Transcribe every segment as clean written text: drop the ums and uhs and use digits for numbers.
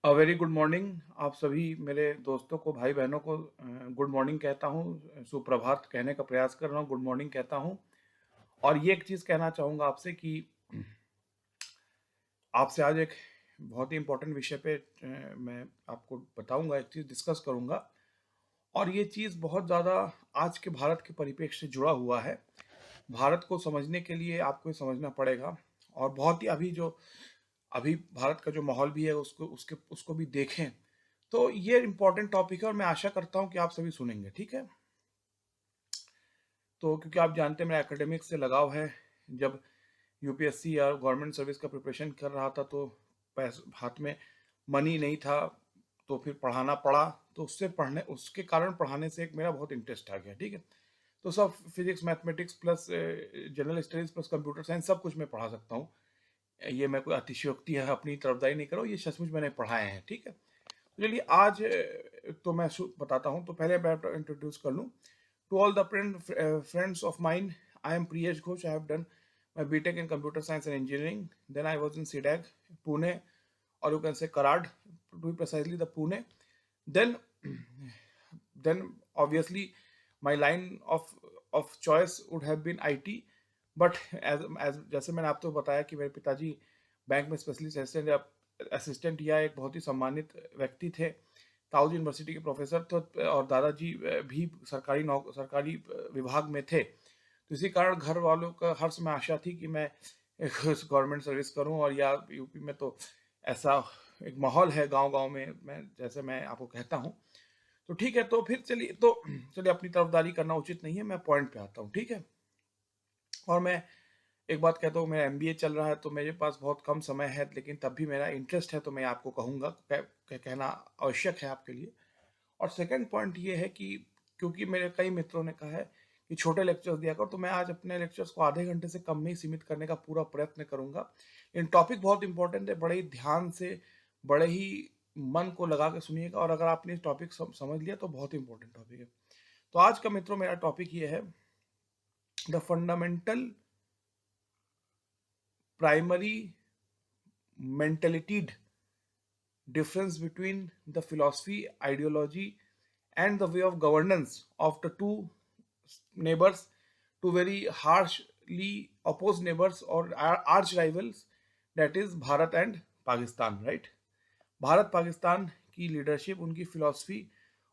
Very good morning. आप सभी मेरे दोस्तों को, भाई बहनों को गुड मॉर्निंग कहता हूँ। सुप्रभात कहने का प्रयास कर रहा हूँ, गुड मॉर्निंग कहता हूँ। और ये एक चीज़ कहना चाहूँगा आपसे कि आपसे आज एक बहुत ही इम्पोर्टेंट विषय पे मैं आपको बताऊँगा, एक चीज़ डिस्कस करूँगा। और ये चीज़ बहुत ज़्यादा आज के भारत के परिप्रेक्ष्य से जुड़ा हुआ है। भारत को समझने के लिए आपको ये समझना पड़ेगा। और बहुत ही अभी भारत का जो माहौल भी है उसको भी देखें। तो ये इम्पोर्टेंट टॉपिक है और मैं आशा करता हूँ कि आप सभी सुनेंगे, ठीक है? तो क्योंकि आप जानते हैं मेरा एकेडमिक्स से लगाव है। जब यूपीएससी या गवर्नमेंट सर्विस का प्रिपरेशन कर रहा था तो हाथ में मनी नहीं था, तो फिर पढ़ाना पड़ा। तो उसके कारण पढ़ाने से एक मेरा बहुत इंटरेस्ट आ गया, ठीक है? तो सब physics mathematics plus general studies plus computer science सब कुछ मैं पढ़ा सकता हूँ। ये मैं कोई अतिशयोक्ति है, अपनी तरफदारी नहीं कर रहा हूँ, ये सचमुच मैंने पढ़ाए हैं, ठीक है? तो चलिए आज तो मैं बताता हूँ। तो पहले मैं इंट्रोड्यूस कर लूँ। To all the friends of mine, I am Priyesh Ghosh. I have done my BTech in computer science and engineering. Then I was in CDAC Pune, or you can say Karad, to be precisely the Pune. Then, then obviously my line of choice would have been IT. But as जैसे मैंने आपको बताया कि मेरे पिताजी bank में specialist assistant या एक बहुत ही सम्मानित व्यक्ति थे, ताऊ यूनिवर्सिटी के प्रोफेसर। तो और दादाजी भी सरकारी विभाग में थे। तो इसी कारण घर वालों का हर समय आशा थी कि मैं गवर्नमेंट सर्विस करूं। और या यूपी में तो ऐसा एक माहौल है गांव-गांव में, मैं जैसे मैं आपको कहता हूं। तो ठीक है, तो फिर चलिए अपनी तरफदारी करना उचित नहीं है, मैं पॉइंट पे आता हूं, ठीक है? और मैं एक बात कहता हूँ, मेरा एमबीए चल रहा है तो मेरे पास बहुत कम समय है, लेकिन तब भी मेरा इंटरेस्ट है तो मैं आपको कहूँगा, कहना आवश्यक है आपके लिए। और सेकंड पॉइंट ये है कि क्योंकि मेरे कई मित्रों ने कहा है कि छोटे लेक्चर्स दिया करो, तो मैं आज अपने लेक्चर्स को आधे घंटे से कम में ही सीमित करने का पूरा प्रयत्न करूंगा। इन टॉपिक बहुत इंपॉर्टेंट है, बड़े ही ध्यान से, बड़े ही मन को लगा के सुनिएगा। और अगर आपने इस टॉपिक समझ लिया तो बहुत इंपॉर्टेंट टॉपिक है। तो आज का मित्रों मेरा टॉपिक ये है, the fundamental primary mentality difference between the philosophy, ideology, and the way of governance of the two neighbors, two very harshly opposed neighbors or arch rivals, that is Bharat and Pakistan, right? Bharat Pakistan की leadership, उनकी philosophy,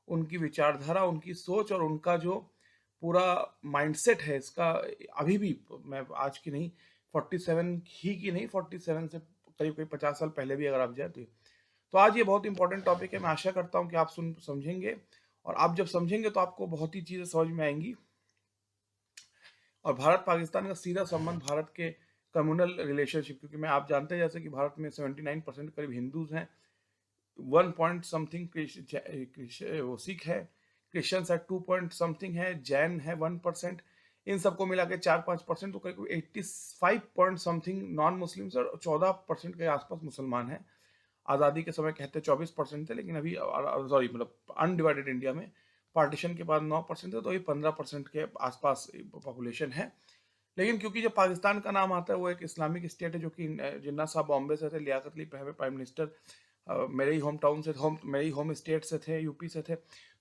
उनकी विचारधारा, उनकी सोच और उनका जो पूरा माइंडसेट है, इसका अभी भी, मैं आज की नहीं, 47 ही की नहीं, 47 से करीब करीब 50 साल पहले भी अगर आप जाए तो आज ये बहुत इंपॉर्टेंट टॉपिक है। मैं आशा करता हूँ कि आप समझेंगे। और आप जब समझेंगे तो आपको बहुत ही चीज़ें समझ में आएंगी। और भारत पाकिस्तान का सीधा संबंध भारत के कम्युनल रिलेशनशिप, क्योंकि मैं, आप जानते हैं जैसे कि भारत में 79% करीब हिंदूज हैं, 1 पॉइंट समथिंग वो सिख है, क्रिश्चियंस है 2 पॉइंट समथिंग है, जैन है 1%। इन सबको मिला के 4-5%, तो करीब 85 पॉइंट समथिंग नॉन मुस्लिम्स और 14% के आसपास मुसलमान हैं। आज़ादी के समय कहते 24% थे, लेकिन अभी सॉरी मतलब अनडिवाइडेड इंडिया में पार्टीशन के बाद 9% थे, तो अभी 15% के आसपास पॉपुलेशन है। लेकिन क्योंकि जब पाकिस्तान का नाम आता है, वो एक इस्लामिक स्टेट है, जो कि जिन्ना साहब बॉम्बे से थे, लियाकत अली प्राइम मिनिस्टर मेरे ही होम टाउन से, मेरे ही होम स्टेट से थे, यूपी से थे।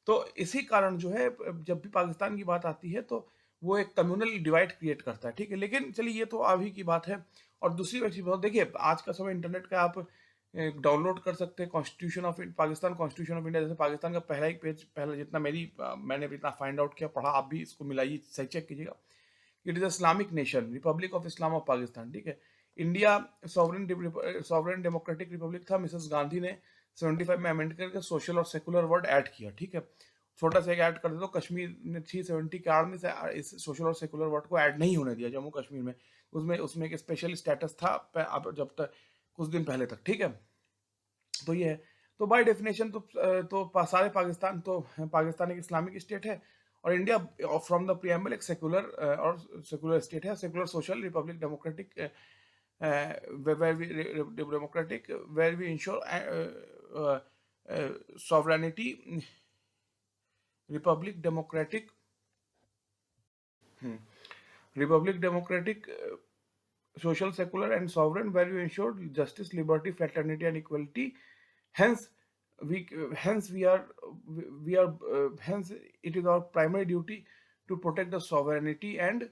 तो इसी कारण जो है, जब भी पाकिस्तान की बात आती है तो वो एक कम्युनल डिवाइड क्रिएट करता है, ठीक है? लेकिन चलिए, ये तो अभी की बात है। और दूसरी अच्छी बात देखिए, आज का समय इंटरनेट का, आप डाउनलोड कर सकते हैं constitution of Pakistan, constitution of India. जैसे पाकिस्तान का पहला एक पेज, पहला जितना मैंने इतना फाइंड आउट किया, पढ़ा, आप भी इसको मिलाइए, सही चेक कीजिएगा। It is Islamic nation, Republic of Islam of Pakistan, ठीक है? इंडिया सॉवरेन डेमोक्रेटिक रिपब्लिक था। मिसेस गांधी ने 75 में अमेंड करके सोशल और सेकुलर वर्ड ऐड किया, ठीक है? छोटा सा एक ऐड कर दे तो कश्मीर ने 370 के आड़ में से इस सोशल और सेकुलर वर्ड को ऐड नहीं होने दिया जम्मू कश्मीर में। उसमें उसमें एक स्पेशल स्टेटस था अब जब तक कुछ दिन पहले तक, ठीक है? तो ये है। तो बाय डेफिनेशन सारे पाकिस्तान तो, पाकिस्तान एक इस्लामिक स्टेट है, और इंडिया फ्रॉम द प्रियम्बल एक सेकुलर और सेकुलर स्टेट है, secular social republic democratic, where we ensure sovereignty, republic democratic, republic democratic, social, secular, and sovereign, where we ensure justice, liberty, fraternity, and equality, Hence, we hence we are hence it is our primary duty to protect the sovereignty and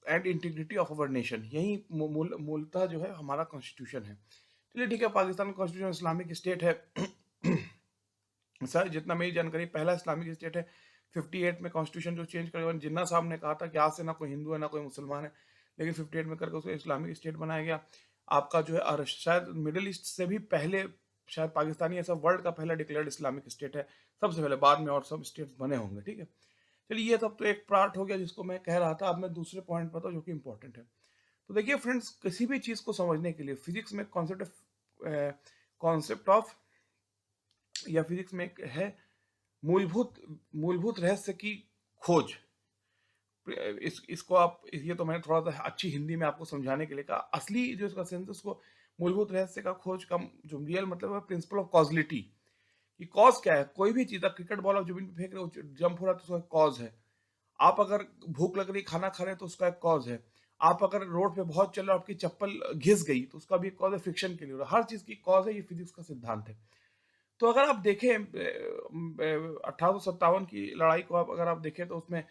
integrity of our nation. यही मूलतः जो है हमारा constitution है। चलिए ठीक है, पाकिस्तान का कॉन्स्टिट्यूशन इस्लामिक स्टेट है। सर जितना मेरी जानकारी पहला इस्लामिक स्टेट है। 58 में कॉन्स्टिट्यूशन जो चेंज करेगा, जिन्ना साहब ने कहा था कि आज से ना कोई हिंदू है ना कोई मुसलमान है, लेकिन 58 में करके उसको इस्लामिक स्टेट बनाया गया। आपका जो है शायद मिडिल ईस्ट से भी पहले, शायद पाकिस्तानी ऐसा वर्ल्ड का पहला डिक्लेयर्ड इस्लामिक स्टेट है सबसे पहले, बाद में और सब स्टेट्स बने होंगे। ठीक है, चलिए ये सब तो एक पार्ट हो गया जिसको मैं कह रहा था। अब मैं दूसरे पॉइंट पर था जो कि इंपॉर्टेंट है। तो देखिए फ्रेंड्स, किसी भी चीज को समझने के लिए फिजिक्स में कॉन्सेप्ट ऑफ या फिजिक्स में एक है मूलभूत मूलभूत रहस्य की खोज। इसको आप, ये तो मैंने थोड़ा सा अच्छी हिंदी में आपको समझाने के लिए कहा। असली जो इसका सेंस है उसको मूलभूत रहस्य का खोज का जो रियल मतलब है प्रिंसिपल ऑफ कॉजलिटी। कि कॉज क्या है, कोई भी चीज, आप क्रिकेट बॉल आप जमीन पे फेंक रहे हो, जंप हो रहा है तो उसका कॉज है। आप अगर भूख लग रही खाना खा रहे हैं तो उसका एक कॉज है। आप अगर रोड पे बहुत चल रहे हो, आपकी चप्पल घिस गई तो उसका भी एक कॉज है, फ्रिक्शन के लिए। हर चीज की कॉज है, ये फिजिक्स का सिद्धांत है। तो अगर आप देखें 1857 की लड़ाई को, आप अगर आप देखें तो उसमें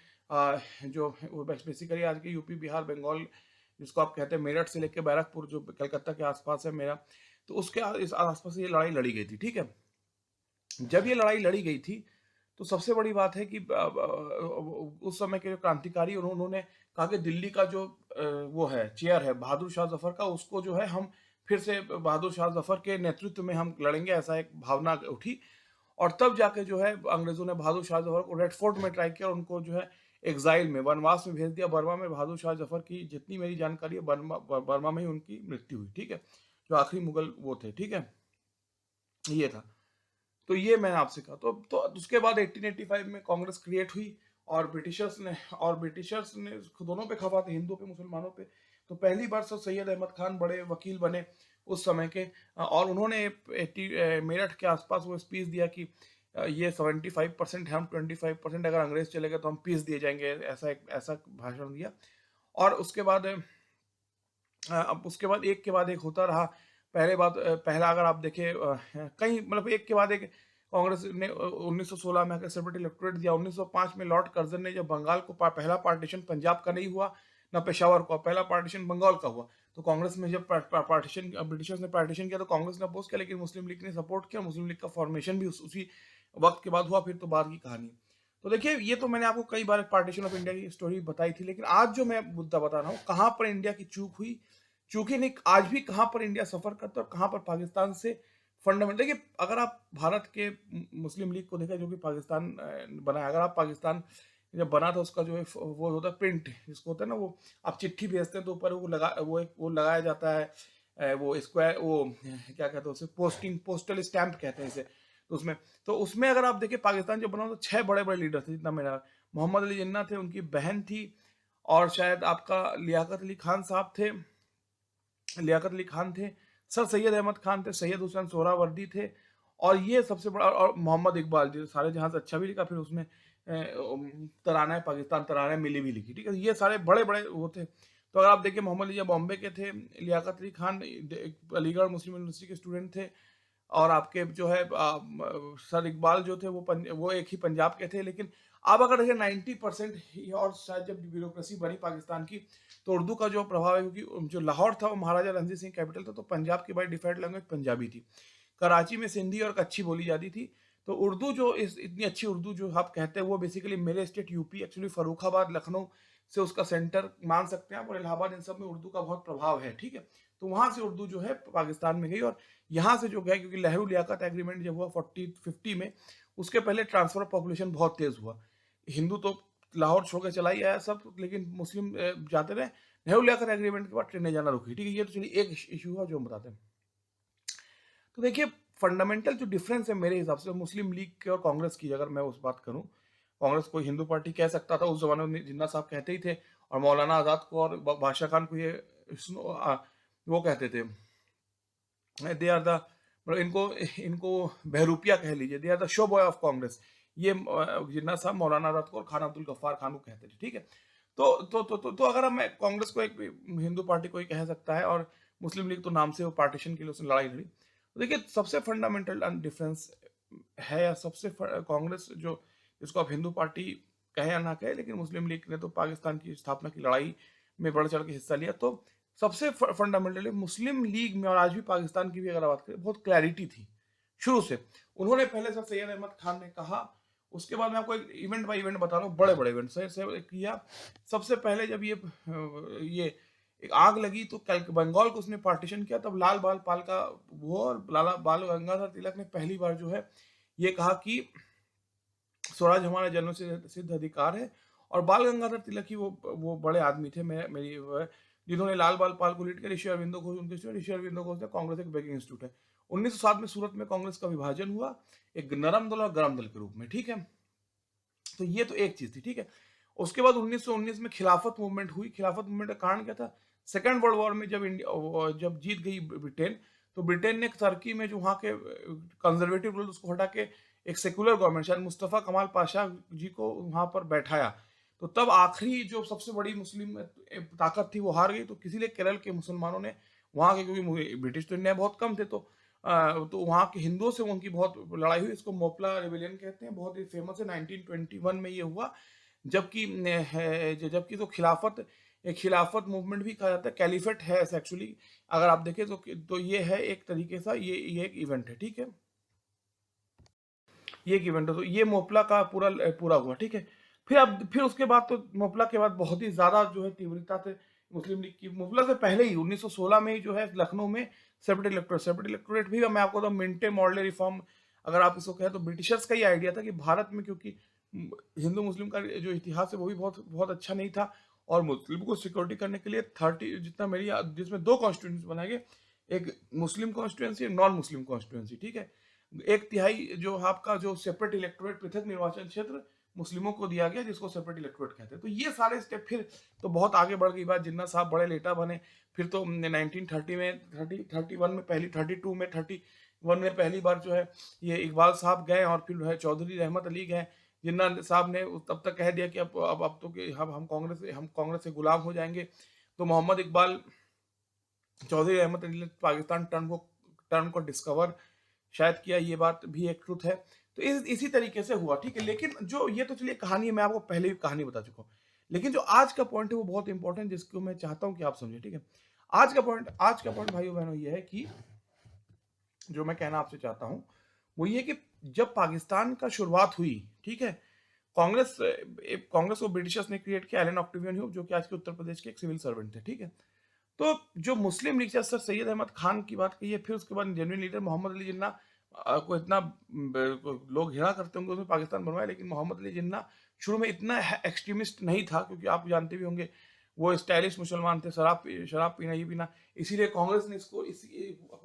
जो बेसिकली आज के यूपी बिहार बंगाल जिसको आप कहते हैं मेरठ से लेकर बैरकपुर जो कलकत्ता के आसपास है मेरा, तो उसके इस आसपास ये लड़ाई लड़ी गई थी। ठीक है, जब ये लड़ाई लड़ी गई थी तो सबसे बड़ी बात है कि उस समय के जो क्रांतिकारी उन्होंने कहा कि दिल्ली का जो वो है चेयर है बहादुर शाह जफर का, उसको जो है हम फिर से बहादुर शाह जफर के नेतृत्व में हम लड़ेंगे, ऐसा एक भावना उठी। और तब जाके जो है अंग्रेजों ने बहादुर शाह जफर को रेड फोर्ट में ट्राई किया और उनको जो है एग्जाइल में, वनवास में भेज दिया। बर्मा में बहादुर शाह जफर की जितनी मेरी जानकारी है बर्मा में ही उनकी मृत्यु हुई। ठीक है, जो आखिरी मुगल वो थे। ठीक है, ये था। तो ये मैंने आपसे कहा। तो उसके बाद 1885 में कांग्रेस क्रिएट हुई और ब्रिटिशर्स ने दोनों पे खफा थे, हिंदुओं पे मुसलमानों पे। तो पहली बार सर सैयद अहमद खान बड़े वकील बने उस समय के, और उन्होंने मेरठ के आसपास वो स्पीच दिया कि ये 75% है, हम 25%, अगर अंग्रेज चले गए तो हम पीस दिए जाएंगे, ऐसा भाषण दिया। और उसके बाद अब उसके बाद एक के बाद एक होता रहा। पहला अगर आप देखें कहीं मतलब एक के बाद एक कांग्रेस ने 1916 में आकर सेपरेट इलेक्टोरेट दिया। 1905 में लॉर्ड कर्जन ने जब बंगाल को पहला पार्टीशन पंजाब का नहीं हुआ ना पेशावर का, पहला पार्टीशन बंगाल का हुआ। तो कांग्रेस में जब पार्टीशन ब्रिटिशर्स ने पार्टीशन किया तो कांग्रेस ने अपोज किया, लेकिन मुस्लिम लीग ने सपोर्ट किया। मुस्लिम लीग का फॉर्मेशन भी उसी वक्त के बाद हुआ, फिर तो बाद की कहानी। तो देखिए ये तो मैंने आपको कई बार पार्टीशन ऑफ इंडिया की स्टोरी बताई थी, लेकिन आज जो मैं मुद्दा बता रहा हूँ कहाँ पर इंडिया की चूक हुई, चूंकि नहीं आज भी कहां पर इंडिया सफर करता है और कहां पर पाकिस्तान से फंडामेंटल। देखिए अगर आप भारत के मुस्लिम लीग को देखा जो कि पाकिस्तान बना, अगर आप पाकिस्तान जब बना था उसका जो है वो होता है प्रिंट जिसको होता है ना, वो आप चिट्ठी भेजते हैं तो ऊपर वो लगाया जाता है वो स्क्वायर, वो क्या कहते हैं उसे, पोस्टल स्टैंप कहते हैं इसे। तो उसमें अगर आप देखिए पाकिस्तान जब बना तो 6 बड़े बड़े लीडर थे जितना मेरा। मोहम्मद अली जिन्ना थे, उनकी बहन थी, और शायद आपका लियाकत अली खान साहब थे, लियाकत अली खान थे, सर सैयद अहमद खान थे, सैयद हुसैन सोहरावर्दी थे, और ये सबसे बड़ा, और मोहम्मद इकबाल जी सारे जहां से अच्छा भी लिखा, फिर उसमें तराना पाकिस्तान तराना मिली भी लिखी। ठीक है, ये सारे बड़े बड़े वो थे। तो अगर आप देखिए मोहम्मद अली बॉम्बे के थे, लियाकत अली खान अलीगढ़ मुस्लिम यूनिवर्सिटी के स्टूडेंट थे, और आपके जो है सर इकबाल जो थे वो एक ही पंजाब के थे। लेकिन अब अगर देखिए 90% और शायद जब ब्यूरोक्रेसी बनी पाकिस्तान की तो उर्दू का जो प्रभाव है, क्योंकि जो लाहौर था वो महाराजा रणजीत सिंह कैपिटल था, तो पंजाब की बाई डिफॉल्ट लैंग्वेज पंजाबी थी। कराची में सिंधी और कच्छी बोली जाती थी। तो उर्दू जो इतनी अच्छी उर्दू जो आप कहते हैं वो बेसिकली मेरे state UP, actually Farrukhabad Lucknow से उसका सेंटर मान सकते हैं आप, और इलाहाबाद इन सब में उर्दू का बहुत प्रभाव है। ठीक है, तो वहां से उर्दू जो है पाकिस्तान में गई, और यहाँ से जो गया क्योंकि नेहरू लियाकत एग्रीमेंट जब हुआ 40-50 में, उसके पहले ट्रांसफर ऑफ पॉपुलेशन बहुत तेज हुआ। हिंदू तो लाहौर छोड़ के चला ही आया सब, लेकिन मुस्लिम जाते रहे। नेहरू लियाकत एग्रीमेंट के बाद ट्रेनें जाना रुकी। ठीक है, ये तो चलिए एक इशू है जो हम बताते हैं। तो देखिए फंडामेंटल जो डिफरेंस है मेरे हिसाब से मुस्लिम लीग के और कांग्रेस की, अगर मैं उस बात करूं, कांग्रेस को हिंदू पार्टी कह सकता था उस जमाने में, जिन्ना साहब कहते ही थे, और मौलाना आजाद को और बादशाह खान को ये वो कहते थे, दे आर द, मतलब इनको इनको बहरूपिया कह लीजिए, they are the show boy of Congress. ये जिन्ना साहब मौलाना आजाद को और खान अब्दुल गफ्फार खान को कहते थे। ठीक है, तो अगर मैं कांग्रेस को एक हिंदू पार्टी को ही कह सकता है, और मुस्लिम लीग तो नाम से वो पार्टीशन के लिए उसने लड़ाई लड़ी। तो देखिए सबसे फंडामेंटल डिफरेंस है, या कांग्रेस जो, इसको आप हिंदू पार्टी कहे या ना कहे, लेकिन मुस्लिम लीग ने तो पाकिस्तान की स्थापना की लड़ाई में बढ़ चढ़ के हिस्सा लिया। तो सबसे फंडामेंटली मुस्लिम लीग में, और आज भी पाकिस्तान की भी अगर बात करें, बहुत क्लैरिटी थी शुरू से। उन्होंने पहले सर सैयद अहमद खान ने कहा, उसके बाद मैं आपको एक इवेंट बाय इवेंट बता रहा हूँ, बड़े बड़े इवेंट से किया। सबसे पहले जब ये एक आग लगी तो बंगाल को उसने पार्टीशन किया, तब लाल बाल पाल का वो और लाला बाल गंगाधर तिलक ने पहली बार जो है ये कहा कि स्वराज हमारा जन्म से सिद्ध अधिकार है। और बाल गंगाधर तिलक ही वो बड़े आदमी थे, जिन्होंने लाल बाल पाल को लीड किया। ऋषि अरविंदो घोष उनके student, ऋषि अरविंदो घोष कांग्रेस एक बेकिंग इंस्टीट्यूट है। 1907 में सूरत में कांग्रेस का विभाजन हुआ, एक नरम दल और गरम दल के रूप में, ठीक है। तो ये तो एक चीज थी, ठीक है। उसके बाद 1919 में खिलाफत मूवमेंट हुई। खिलाफत मूवमेंट का कारण क्या था? सेकेंड वर्ल्ड वॉर में जब इंडिया जब जीत गई ब्रिटेन, तो ब्रिटेन ने टर्की में जो वहाँ के कंजर्वेटिव रूल उसको हटा के एक सेकुलर गवर्नमेंट, शायद मुस्तफ़ा कमाल पाशा जी को वहाँ पर बैठाया। तो तब आखिरी जो सबसे बड़ी मुस्लिम ताकत थी वो हार गई। तो किसी लिए केरल के मुसलमानों ने वहाँ के, क्योंकि ब्रिटिश तो इंडिया बहुत कम थे, तो वहाँ के हिंदुओं से उनकी बहुत लड़ाई हुई। इसको मोपला रिवेलियन कहते हैं, बहुत ही फेमस है। 1921 में ये हुआ। जबकि तो खिलाफत मूवमेंट भी कहा जाता है, कैलिफेट है एक्चुअली। अगर आप देखें तो ये है एक तरीके सा, ये एक इवेंट है, ठीक है। ये एक इवेंट है, तो ये मोपला का पूरा पूरा हुआ, ठीक है। फिर उसके बाद तो मोपला के बाद बहुत ही ज्यादा जो है तीव्रता से मुस्लिम लीग की, मोपला से पहले ही 1916 में ही जो है लखनऊ में सेपरेट इलेक्टोरेट भी, मैं आपको तो मिंटे मॉडल रिफॉर्म अगर आप इसको कहें, तो ब्रिटिशर्स का ही आइडिया था कि भारत में, क्योंकि हिंदू मुस्लिम का जो इतिहास है वो भी बहुत बहुत अच्छा नहीं था, और मुस्लिम को सिक्योरिटी करने के लिए 30 जितना मेरी जिसमें दो कॉन्स्टिट्यूंसी बनाए गए, एक मुस्लिम कॉन्स्टिट्यूंसी, एक नॉन मुस्लिम कॉन्स्टिट्यूंसी, ठीक है। एक तिहाई जो आपका जो सेपरेट इलेक्टोरेट, पृथक निर्वाचन क्षेत्र मुस्लिमों को दिया गया, जिसको सेपरेट इलेक्टोरेट कहते हैं। तो ये सारे स्टेप फिर तो बहुत आगे बढ़ गई बात। जिन्ना साहब बड़े लेटा बने। फिर तो 1930 में 31 में पहली, 32 में 31 में पहली बार जो है ये इकबाल साहब गए, और फिर जो है चौधरी रहमत अली गए। जिन्ना साहब ने तब तक कह दिया कि अब तो कि हम कांग्रेस से गुलाम हो जाएंगे। तो मोहम्मद इकबाल, चौधरी रहमत अली ने पाकिस्तान टर्न को डिस्कवर शायद किया। ये बात भी एक ट्रुथ है। तो इसी तरीके से हुआ, ठीक है। लेकिन जो ये तो चलिए कहानी है, मैं आपको पहले भी कहानी बता चुका हूँ। लेकिन जो आज का पॉइंट है वो बहुत इंपॉर्टेंट, जिसको मैं चाहता हूँ कि आप समझे, ठीक है। आज का पॉइंट भाइयों बहनों ये है कि जो मैं कहना आपसे चाहता हूँ वो ये कि जब पाकिस्तान का शुरुआत हुई, ठीक है, कांग्रेस को ब्रिटिशर्स ने क्रिएट किया। एलन ऑक्टेवियन ह्यूम, जो कि आज के उत्तर प्रदेश के एक सिविल सर्वेंट थे, ठीक है। तो जो मुस्लिम लीग से सर सैयद अहमद खान की बात कही है, फिर उसके बाद जेन्युइन लीडर मोहम्मद अली जिन्ना को इतना लोग घृणा करते होंगे, उसने पाकिस्तान बनवाया। लेकिन मोहम्मद अली जिन्ना शुरू में इतना एक्सट्रीमिस्ट नहीं था, क्योंकि आप जानते भी होंगे वो स्टाइलिश मुसलमान थे, शराब पीना, ये पीना। इसीलिए कांग्रेस ने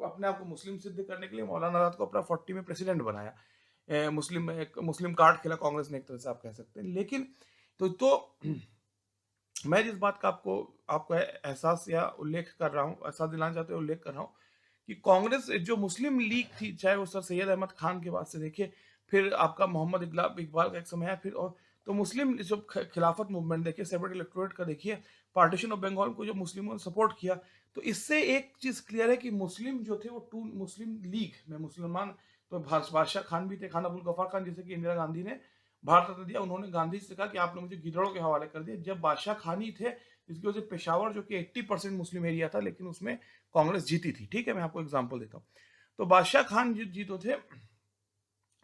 अपने आप को मुस्लिम सिद्ध करने के लिए मौलाना आजाद को अपना 40 में प्रेसिडेंट बनाया। मुस्लिम कार्ड खेला कांग्रेस ने, एक तरह से आप कह सकते हैं। लेकिन तो मैं जिस बात का आपको एहसास या उल्लेख कर रहा हूँ, एहसास दिलाना चाहते हैं, उल्लेख कर रहा हूँ कि कांग्रेस जो मुस्लिम लीग थी, चाहे वो सर सैयद अहमद खान के बाद से देखिए, फिर आपका मोहम्मद इकबाल का एक समय है, फिर और तो मुस्लिम जो खिलाफत मूवमेंट देखिए, सेपरेट इलेक्टोरेट का देखिए, पार्टीशन ऑफ बंगाल को जो मुस्लिमों ने सपोर्ट किया। तो इससे एक चीज क्लियर है कि मुस्लिम जो थे वो टू मुस्लिम लीग में मुसलमान, तो बादशाह खान भी थे, खान अब्दुल गफार खान, जैसे कि इंदिरा गांधी ने भारत रत्न दिया। उन्होंने गांधी से कहा कि आपने मुझे गिदड़ों के हवाले कर दिया। जब बादशाह खान ही थे, जिसकी वजह से पेशावर जो कि 80% मुस्लिम एरिया था, लेकिन उसमें कांग्रेस जीती थी, ठीक है। मैं आपको एग्जांपल देता हूँ। तो बादशाह खान जीतो थे।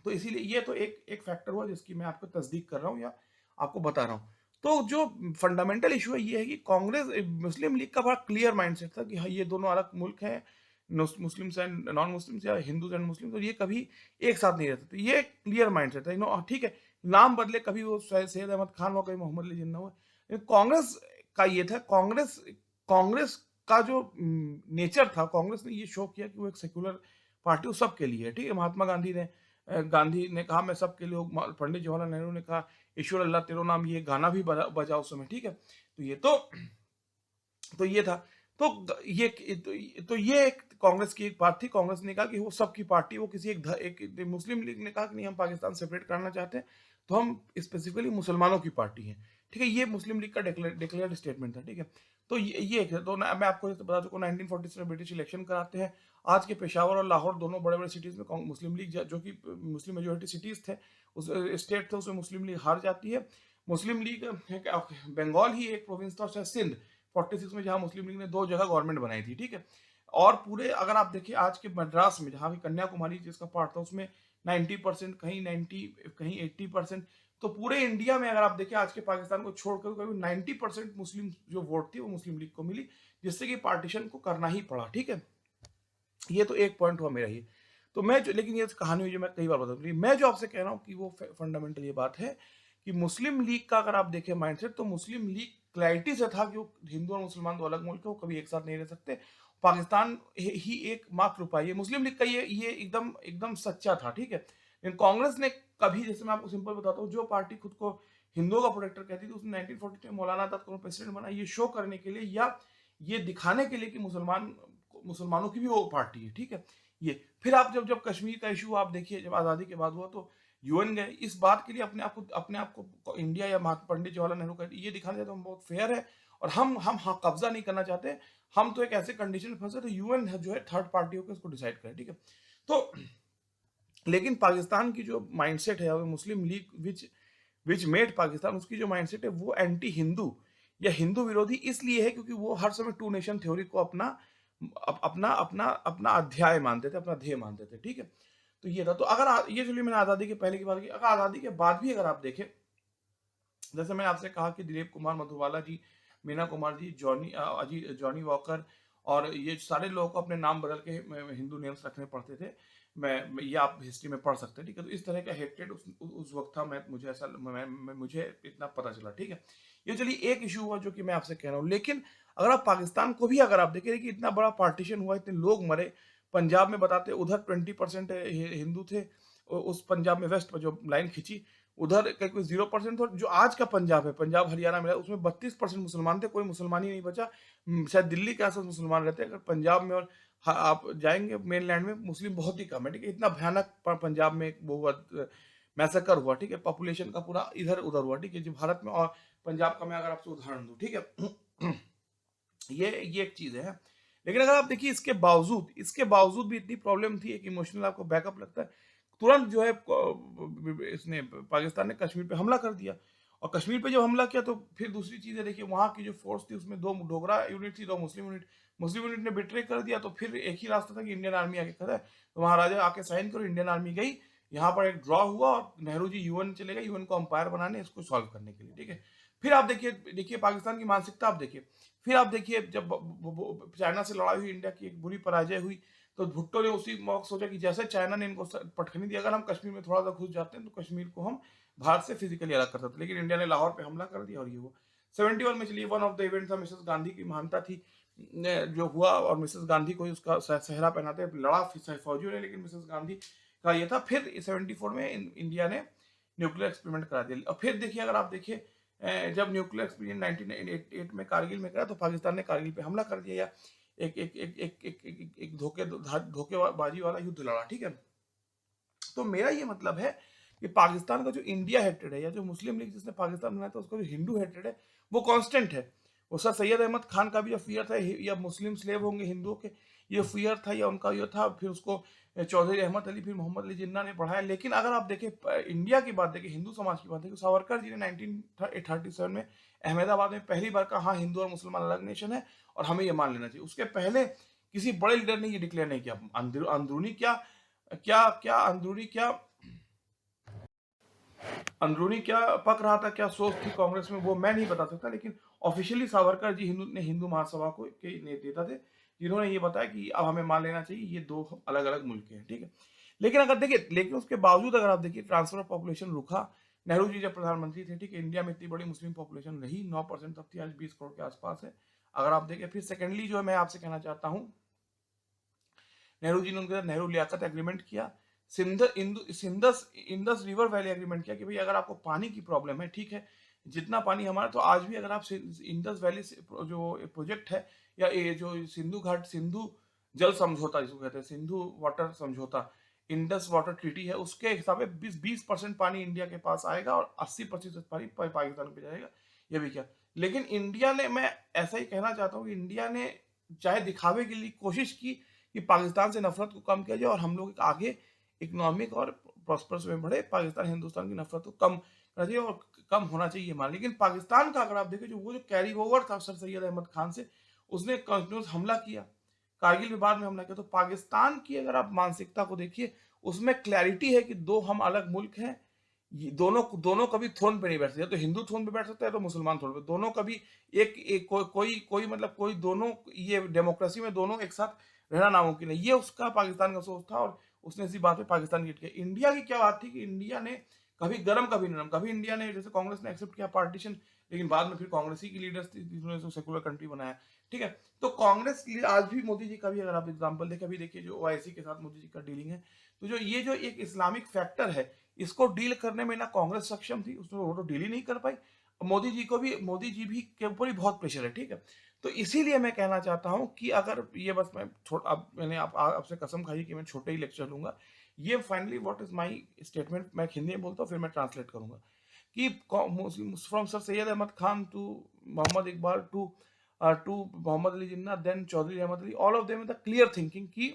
तो इसीलिए ये तो एक फैक्टर हुआ जिसकी मैं आपको तस्दीक कर रहा हूँ या आपको बता रहा हूँ। तो जो फंडामेंटल इशू है ये है कि कांग्रेस मुस्लिम लीग का बड़ा क्लियर माइंडसेट था कि हाँ, ये दोनों अलग मुल्क हैं, मुस्लिम एंड नॉन मुस्लिम, या हिंदूज एंड मुस्लिम, तो ये कभी एक साथ नहीं रहते। तो ये क्लियर माइंडसेट था, ठीक है। नाम बदले, कभी वो सैयद अहमद खान हुआ, कभी मोहम्मद अली जिन्ना हुआ। कांग्रेस का ये था, कांग्रेस का जो नेचर था, कांग्रेस ने ये शो किया कि वो एक सेक्युलर पार्टी, वो सबके लिए है, ठीक है। महात्मा गांधी ने कहा मैं सबके लिए हूं। पंडित जवाहरलाल नेहरू ने कहा ईश्वर अल्लाह तेरो नाम, ये गाना भी बजा उस समय, ठीक है। तो ये था। तो ये एक कांग्रेस की एक बात थी। कांग्रेस ने कहा कि वो सबकी पार्टी, वो किसी मुस्लिम लीग ने कहा कि नहीं, हम पाकिस्तान सेपरेट करना चाहते हैं, तो हम स्पेसिफिकली मुसलमानों की पार्टी है, ठीक है, ये मुस्लिम लीग का डिक्लेयर्ड स्टेटमेंट था। ठीक है, तो ये तो मैं आपको बता चुका हूँ 1947 में ब्रिटिश इलेक्शन कराते हैं। आज के पेशावर और लाहौर दोनों बड़े बड़े सिटीज में मुस्लिम लीग जो कि मुस्लिम मेजोरिटी सिटीज थे, उस स्टेट थे, उसमें मुस्लिम लीग हार जाती है। मुस्लिम लीग बंगाल ही एक प्रोविंस था, सिंध 46 में, जहाँ मुस्लिम लीग ने 2 जगह गवर्नमेंट बनाई थी। ठीक है, और पूरे अगर आप देखिए आज के मद्रास में, जहाँ की कन्याकुमारी जिसका पार्ट था, उसमें 90%, कहीं 90, कहीं 80%। तो पूरे इंडिया में अगर आप देखिए आज के पाकिस्तान को छोड़कर कभी 90% मुस्लिम जो वोट थी वो मुस्लिम लीग को मिली, जिससे कि पार्टीशन को करना ही पड़ा। ठीक है, ये तो एक पॉइंट हुआ मेरा ये। तो मैं जो, लेकिन ये कहानी हुई जो मैं कई बार बता दूँ, मैं जो आपसे कह रहा हूँ कि वो फंडामेंटल ये बात है कि मुस्लिम लीग का अगर आप देखें माइंडसेट, तो मुस्लिम लीग क्लैरिटी से था कि वो हिंदू और मुसलमान दो अलग मुल्क है, वो कभी एक साथ नहीं रह सकते, पाकिस्तान ही एक मात्र उपाय है। मुस्लिम लीग का ये एकदम एकदम सच्चा था। ठीक है, लेकिन कांग्रेस ने कभी, जैसे मैं आपको सिंपल बताता हूँ, जो पार्टी खुद को हिंदुओं का प्रोटेक्टर कहती थी, उसने 1942 में मौलाना आजाद को प्रेसिडेंट बना, ये शो करने के लिए या ये दिखाने के लिए कि मुसलमानों की भी वो पार्टी है। ठीक है, ये फिर आप जब जब कश्मीर का इशू आप देखिए, जब आज़ादी के बाद हुआ, तो यूएन गए इस बात के लिए, अपने आप को इंडिया या पंडित जवाहरलाल नेहरू का ये दिखाना चाहते हम बहुत फेयर है, और हम हाँ कब्जा नहीं करना चाहते, हम तो एक ऐसे कंडीशन में फंसे, तो यूएन जो है थर्ड पार्टी होकर उसको डिसाइड करे। ठीक है, तो लेकिन पाकिस्तान की जो माइंडसेट है, Muslim League which which made Pakistan, उसकी जो माइंडसेट है वो एंटी हिंदू या हिंदू विरोधी इसलिए है क्योंकि वो हर समय टू नेशन थ्योरी को अपना अपना अपना अपना अध्याय मानते थे, अपना ध्येय मानते थे। ठीक है, तो ये था। तो अगर ये चलिए मैंने आज़ादी के पहले की बात की, अगर आज़ादी के बाद भी अगर आप देखें, जैसे मैंने आपसे कहा कि दिलीप कुमार मधुबाला जी, मीना कुमार जी, जॉनी वॉकर, और ये सारे लोगों को अपने नाम बदल के हिंदू नेम्स रखने पड़ते थे। ये आप हिस्ट्री में पढ़ सकते हैं। ठीक है, तो इस तरह का हेट्रेड उस वक्त था। मुझे इतना पता चला। ठीक है, ये चलिए एक इशू हुआ जो कि मैं आपसे कह रहा हूँ। लेकिन अगर आप पाकिस्तान को भी अगर आप देखें कि इतना बड़ा पार्टीशन हुआ, इतने लोग मरे, पंजाब में बताते उधर 20% हिंदू थे, उस पंजाब में वेस्ट पर जो लाइन खींची, उधर का कोई 0% था। जो आज का पंजाब है, पंजाब हरियाणा मिला, उसमें 32% मुसलमान थे, कोई मुसलमान ही नहीं बचा। शायद दिल्ली के आसपास मुसलमान रहते हैं, अगर पंजाब में और आप जाएंगे मेन लैंड में, मुस्लिम बहुत ही कम है। ठीक है, इतना भयानक पंजाब में एक वो हुआ, मैसेकर हुआ। ठीक है, पॉपुलेशन का पूरा इधर उधर हुआ। ठीक है, जो भारत में और पंजाब का मैं अगर आपसे उदाहरण दूं। ठीक है, ये एक चीज है। लेकिन अगर आप देखिए इसके बावजूद भी इतनी प्रॉब्लम थी, एक इमोशनल आपको बैकअप लगता है, तुरंत जो है इसने पाकिस्तान ने कश्मीर पे हमला कर दिया। और कश्मीर पे जब हमला किया, तो फिर दूसरी चीज है, देखिए वहां की जो फोर्स थी उसमें 2 डोगरा यूनिट थी, 2 मुस्लिम यूनिट ने बिट्रे कर दिया। तो फिर एक ही रास्ता था कि इंडियन आर्मी आके खड़ा है, तो वहां राजा आके साइन करो, इंडियन आर्मी गई, यहाँ पर एक ड्रॉ हुआ, और नेहरू जी यूएन चले गए, यूएन को अंपायर बनाने, इसको सॉल्व करने के लिए। ठीक है, फिर आप देखिए देखिए पाकिस्तान की मानसिकता आप देखिए। फिर आप देखिए जब चाइना से लड़ाई हुई, इंडिया की एक बुरी पराजय हुई, तो भुट्टो ने उसी मौके सोचा कि जैसे चाइना ने इनको पटखनी दी, अगर हम कश्मीर में थोड़ा सा घुस जाते हैं तो कश्मीर को हम भारत से फिजिकली अलग कर सकते। लेकिन इंडिया ने लाहौर पे हमला कर दिया, और ये हुआ 71 में। चलिए वन ऑफ द इवेंट था, मिसेस गांधी की महानता थी जो हुआ, और मिसेस गांधी को उसका सहरा पहनाते लड़ा फौजियों ने, लेकिन मिसेस गांधी का ये था। फिर 74 में इंडिया ने न्यूक्लियर एक्सपेरिमेंट करा दिया। और फिर देखिए, अगर आप देखिए जब न्यूक्लियर एक्सपेरिमेंट 1988 में कारगिल में करा, तो पाकिस्तान ने कारगिल पे हमला कर दिया, या एक एक एक एक एक एक, एक धोखेबाजी वाला युद्ध लड़ा। ठीक है, तो मेरा ये मतलब है कि पाकिस्तान का जो इंडिया हेटेड है, या जो मुस्लिम लीग जिसने पाकिस्तान बनाया था, उसका जो हिंदू हेटेड है वो कांस्टेंट है। वो सर सैयद अहमद खान का भी जो फियर था, या मुस्लिम स्लेव होंगे हिंदुओं के, ये फियर था, या उनका ये था। फिर उसको चौधरी अहमद अली, फिर मोहम्मद अली जिन्ना ने बढ़ाया। लेकिन अगर आप देखें इंडिया की बात देखें, हिंदू समाज की बात देखें, सावरकर जी ने 1937 में अहमदाबाद में पहली बार कहा, हाँ हिंदू और मुसलमान अलग नेशन है और हमें ये मान लेना चाहिए। उसके पहले किसी बड़े लीडर ने ये डिक्लेयर नहीं किया। अंदरूनी क्या क्या क्या अंदरूनी क्या अंदरूनी क्या पक रहा था, क्या सोच थी कांग्रेस में, वो मैं नहीं बता सकता। लेकिन ऑफिशियली सावरकर जी हिंदू महासभा को के नेता थे, जिन्होंने ये बताया कि अब हमें मान लेना चाहिए ये 2 अलग अलग मुल्क हैं। ठीक है, लेकिन अगर देखिए, लेकिन उसके बावजूद अगर आप देखिए, ट्रांसफर ऑफ पॉपुलेशन रुका। नेहरू जी जब प्रधानमंत्री थे, ठीक है, इंडिया में इतनी बड़ी मुस्लिम पॉपुलेशन रही, 9% तक थी, आज 20 करोड़ के आसपास है। अगर आप देखें, फिर सेकेंडली जो है मैं आपसे कहना चाहता हूँ, नेहरू जी ने उनके साथ नेहरू लियाकत एग्रीमेंट किया, इंदस रिवर वैली एग्रीमेंट किया कि भाई अगर आपको पानी की प्रॉब्लम है, ठीक है, जितना पानी हमारा, तो आज भी अगर आप इंदस वैली जो प्रोजेक्ट है, या ये जो सिंधु जल समझौता जिसको कहते हैं, सिंधु वाटर समझौता, इंडस वाटर ट्रीटी है, उसके हिसाब से 20% पानी इंडिया के पास आएगा और 80% पानी पाकिस्तान पे जाएगा। ये भी क्या। लेकिन इंडिया ने, मैं ऐसा ही कहना चाहता हूँ कि इंडिया ने चाहे दिखावे के लिए कोशिश की कि पाकिस्तान से नफरत को कम किया जाए और हम लोग आगे इकोनॉमिक और प्रॉस्पर्स में बढ़े, पाकिस्तान हिंदुस्तान की नफरत को कम करना चाहिए और कम होना चाहिए मान। लेकिन पाकिस्तान का अगर आप देखें, जो वो जो कैरी ओवर था सर सैयद अहमद खान से, उसने कंटिन्यूस हमला किया, कारगिल में बाद में हमला किया। तो पाकिस्तान की अगर आप मानसिकता को देखिए, उसमें क्लैरिटी है कि दो हम अलग मुल्क हैं, दोनों दोनों कभी थ्रोन पे नहीं बैठ सकते, तो हिंदू थ्रोन पे बैठ सकता है तो मुसलमान थ्रोन पे, दोनों कभी एक कोई मतलब कोई दोनों, ये डेमोक्रेसी में दोनों एक साथ रहना नामुमकिन है। ये उसका पाकिस्तान का सोच था और उसने इसी बात पे पाकिस्तान हिट किया। इंडिया की क्या बात थी कि इंडिया ने कभी गरम कभी नरम, कभी इंडिया ने, जैसे कांग्रेस ने एक्सेप्ट किया पार्टीशन, लेकिन बाद में फिर कांग्रेस ही की लीडर्स थी जिन्होंने इसको सेकुलर कंट्री बनाया। ठीक है, तो कांग्रेस आज भी, मोदी जी का भी अगर आप एग्जाम्पल देखें, अभी देखिए जो ओआईसी के साथ मोदी जी का डीलिंग है, तो जो ये जो एक इस्लामिक फैक्टर है, इसको डील करने में ना कांग्रेस सक्षम थी, उसने वो तो डील ही नहीं कर पाई। मोदी जी भी के ऊपर ही बहुत प्रेशर है। ठीक है, तो इसीलिए मैं कहना चाहता हूं कि अगर ये बस मैं अब मैंने आपसे कसम खाई कि मैं छोटे ही लेक्चर लूंगा। ये finally what is my statement, मैं हिंदी में बोलता हूँ फिर मैं ट्रांसलेट करूंगा कि from sir Syed Ahmed Khan to Mohammad Iqbal to Mohammad Ali Jinnah, then Chaudhry Ahmed Ali, all of them the clear thinking कि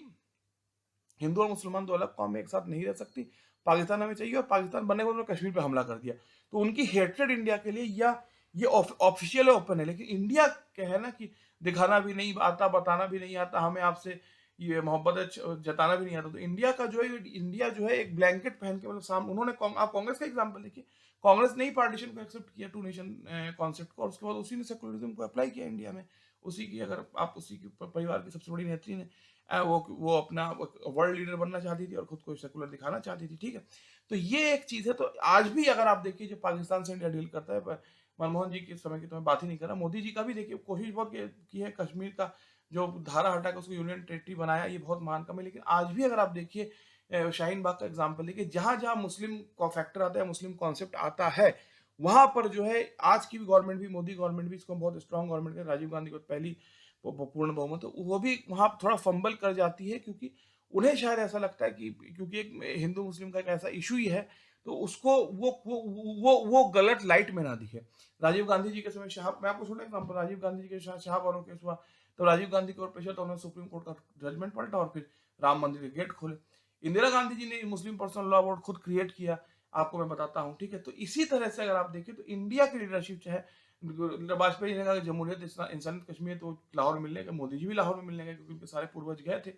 हिंदू और मुसलमान दो अलग कौमें एक साथ नहीं रह सकती, पाकिस्तान हमें चाहिए, और पाकिस्तान बनने के बाद उन्होंने कश्मीर पे हमला कर दिया। तो उनकी हेट्रेड इंडिया के लिए, या ये ऑफिशियल है, ओपन है, लेकिन इंडिया क्या है ना कि दिखाना भी नहीं आता, बताना भी नहीं आता, हमें आपसे ये मोहब्बत जताना भी नहीं आता। तो इंडिया का जो है, इंडिया जो है एक ब्लैंकेट पहन के, मतलब सामने उन्होंने आप कांग्रेस का एग्जाम्पल देखिए, कांग्रेस ने ही पार्टीशन को एक्सेप्ट किया, टू नेशन कॉन्सेप्ट को, और उसके बाद उसी ने सेकुलरिज्म को अप्लाई किया इंडिया में। उसी की, अगर आप उसी की परिवार की सबसे बड़ी नेत्री ने वो अपना वर्ल्ड लीडर बनना चाहती थी और खुद को सेकुलर दिखाना चाहती थी। ठीक है, तो ये एक चीज है। तो आज भी अगर आप देखिए, जो पाकिस्तान से इंडिया डील करता है, मनमोहन जी के समय की तो मैं बात ही नहीं कर रहा, मोदी जी का भी देखिए कोशिश बहुत की है, कश्मीर का जो धारा हटा के उसको यूनियन टेरिटरी बनाया, ये बहुत महान काम है। लेकिन आज भी अगर आप देखिए, शाहीन बाग का एग्जाम्पल देखिए, जहां जहां मुस्लिम का फैक्टर आता है, मुस्लिम कॉन्सेप्ट आता है, वहां पर जो है आज की भी गवर्नमेंट भी, मोदी गवर्नमेंट भी, इसको बहुत स्ट्रॉन्ग गवर्नमेंट है, राजीव गांधी को पहली पूर्ण बहुमत, तो वो भी वहां थोड़ा फंबल कर जाती है, क्योंकि उन्हें शायद ऐसा लगता है कि क्योंकि एक हिंदू मुस्लिम का एक ऐसा इशू ही है, तो उसको वो गलत लाइट में ना दिखे। राजीव गांधी जी के समय मैं आपको छोटा एग्जाम्पल, राजीव गांधी जी के शाहबानो केस हुआ, तो राजीव गांधी के ऊपर प्रेशर, तो उन्होंने सुप्रीम कोर्ट का जजमेंट पलटा और फिर राम मंदिर के गेट खोले। इंदिरा गांधी जी ने मुस्लिम पर्सनल लॉ बोर्ड खुद क्रिएट किया, आपको मैं बताता हूँ। ठीक है, तो इसी तरह से अगर आप देखें, तो इंडिया की लीडरशिप चाहे वाजपेयी ने कहा कि जमहूरियत इंसानियत कश्मीर, तो लाहौर में मिलने का, मोदी जी भी लाहौर में मिलने गए क्योंकि उनके सारे पूर्वज गए थे।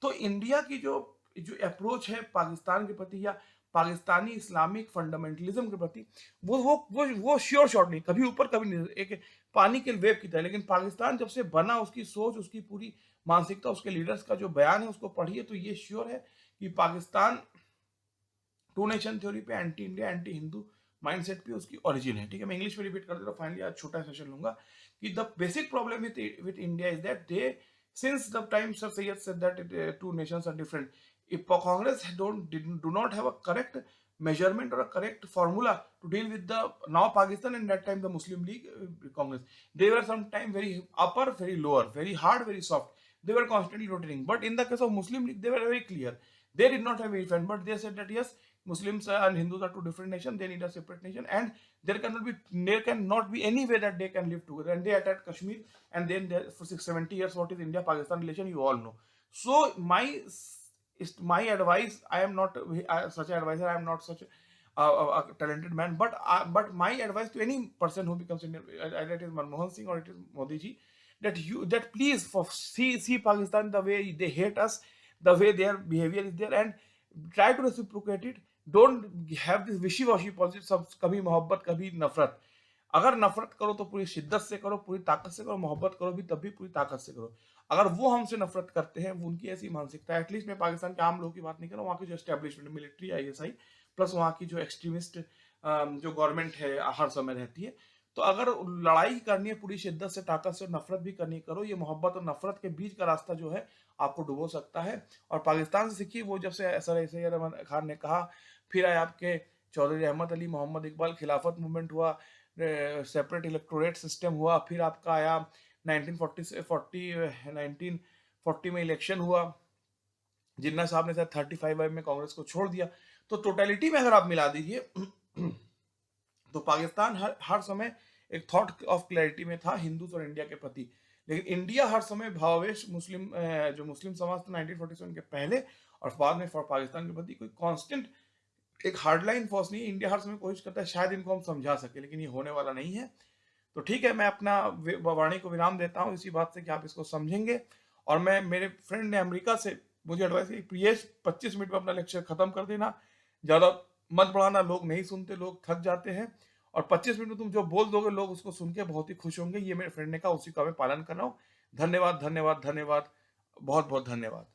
तो इंडिया की जो जो अप्रोच है पाकिस्तान के प्रति, या पाकिस्तानी इस्लामिक फंडामेंटलिज्म के प्रति, वो श्योर शॉट नहीं, कभी ऊपर कभी नहीं, एक पानी के वेव की तरह। लेकिन पाकिस्तान जब से बना, उसकी सोच, उसकी पूरी मानसिकता, उसके लीडर्स का जो बयान है उसको पढ़िए, तो ये श्योर है कि पाकिस्तान टू नेशन थ्योरी पे, anti India, anti Hindu mindset पे उसकी ओरिजिन है। ठीक है, मैं इंग्लिश में रिपीट कर देता हूँ, फाइनली आज छोटा सेशन लूंगा कि the basic problem with India is that they, since the time Sir Sayyid said that two nations are different, if Congress do not have a correct measurement or a correct formula to deal with the now Pakistan and that time the Muslim League, Congress, they were sometime very upper, very lower, very hard, very soft, they were constantly rotating. But in the case of Muslim League, they were very clear, they did not have any friend, but they said that yes, Muslims and Hindus are two different nations, they need a separate nation, and there cannot be any way that they can live together. And they attacked Kashmir, and then there, for 70 years, what is India-Pakistan relation, you all know. So my advice, I am not such an advisor, I am not such a talented man, but my advice to any person who becomes Indian, either it is Manmohan Singh or it is Modi ji, that please see Pakistan the way they hate us, the way their behavior is there, and try to reciprocate it. Don't have this विशी washi policy, सब कभी मोहब्बत कभी नफरत। अगर नफरत करो तो पूरी शिद्दत से करो, पूरी ताकत से करो, मोहब्बत करो भी तब भी पूरी ताकत से करो। अगर वो हमसे नफरत करते हैं, वो उनकी ऐसी मानसिकता है, एटलीस्ट मैं पाकिस्तान के आम लोगों की बात नहीं कर रहा हूँ, वहाँ की जो एस्टेब्लिशमेंट, मिलिट्री, आईएसआई, प्लस वहाँ की जो एक्सट्रीमिस्ट जो गवर्नमेंट है हर समय रहती है, तो अगर लड़ाई करनी है पूरी शिद्दत से, ताकत से, नफरत भी करनी करो। ये मोहब्बत और नफरत के बीच का रास्ता जो है आपको डुबो सकता है। और पाकिस्तान से सीखिए, वो जब से सर सैयद अहमद खान ने कहा, फिर आए आपके चौधरी अहमद अली, मोहम्मद इकबाल, खिलाफत मूवमेंट हुआ, सेपरेट इलेक्टोरेट सिस्टम हुआ, फिर आपका आया 1940 में इलेक्शन हुआ, जिन्ना साहब ने शायद 35 में कांग्रेस को छोड़ दिया। तो टोटलिटी में अगर आप मिला दीजिए तो पाकिस्तान हर समय एक थॉट ऑफ क्लैरिटी में था हिंदूज और इंडिया के प्रति। लेकिन इंडिया हर समय भावावेश मुस्लिम जो मुस्लिम समाज था 1947 के पहले और बाद में फॉर पाकिस्तान के प्रति कोई कांस्टेंट एक हार्डलाइन फोर्स नहीं है। इंडिया हर समय कोशिश करता है शायद इनको हम समझा सके, लेकिन ये होने वाला नहीं है। तो ठीक है, मैं अपना वाणी को विराम देता हूँ इसी बात से कि आप इसको समझेंगे। और मैं, मेरे फ्रेंड ने अमेरिका से मुझे एडवाइस की, प्रियेश 25 मिनट में अपना लेक्चर खत्म कर देना, ज़्यादा मत बढ़ाना, लोग नहीं सुनते, लोग थक जाते हैं। और 25 मिनट में तुम जो बोल दोगे लोग उसको सुन के बहुत ही खुश होंगे, ये मेरे फ्रेंड ने कहा, उसी का मैं पालन कर रहा हूँ। धन्यवाद, धन्यवाद, धन्यवाद, बहुत बहुत धन्यवाद।